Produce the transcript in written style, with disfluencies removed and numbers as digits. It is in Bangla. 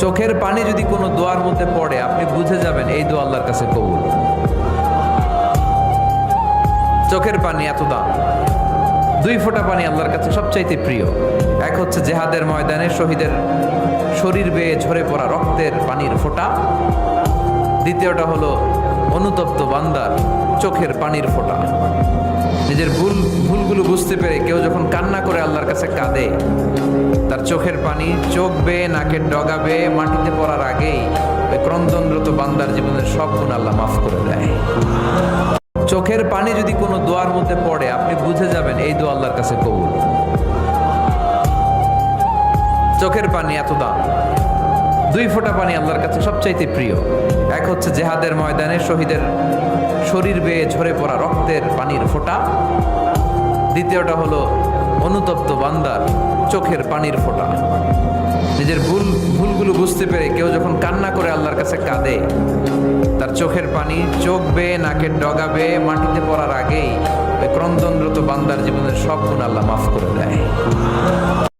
চোখের পানি যদি কোনো দোয়ার মধ্যে পড়ে আপনি বুঝে যাবেন এই দোয়া আল্লাহর কাছে কবুল। চোখের পানি এত দাম। দুই ফোঁটা পানি আল্লাহর কাছে সবচাইতে প্রিয়। এক হচ্ছে জেহাদের ময়দানে শহীদের শরীর বেয়ে ঝরে পড়া রক্তের পানির ফোঁটা। দ্বিতীয়টা হলো অনুতপ্ত বান্দার চোখের পানির ফোঁটা। নিজের ভুলগুলো বুঝতে পেরে কেউ যখন কান্না করে আল্লাহর কাছে কাঁদে, তার চোখের পানি চোখ বেয়ে নাকের ডগা বেয়ে মাটিতে পড়ার আগেই ওই ক্রন্দনরত বান্দার জীবনের সব গুণ আল্লাহ মাফ করে দেয়। চোখের পানি যদি কোনো দোয়ার মধ্যে পড়ে আপনি বুঝে যাবেন এই দোয়া আল্লাহর কাছে কবুল। চোখের পানি এত দাম। দুই ফোঁটা পানি আল্লাহর কাছে সবচাইতে প্রিয়। এক হচ্ছে জেহাদের ময়দানে শহীদের শরীর বেয়ে ঝরে পড়া রক্তের পানির ফোঁটা। দ্বিতীয়টা হলো অনুতপ্ত বান্দার চোখের পানির ফোঁটা। নিজের ভুলগুলো বুঝতে পেরে কেউ যখন কান্না করে আল্লাহর কাছে কাঁদে, তার চোখের পানি চোখ বেয়ে নাকের ডগা বেয়ে মাটিতে পড়ার আগেই ওই ক্রন্দনরত বান্দার জীবনের সব গুণ আল্লাহ মাফ করে দেয়।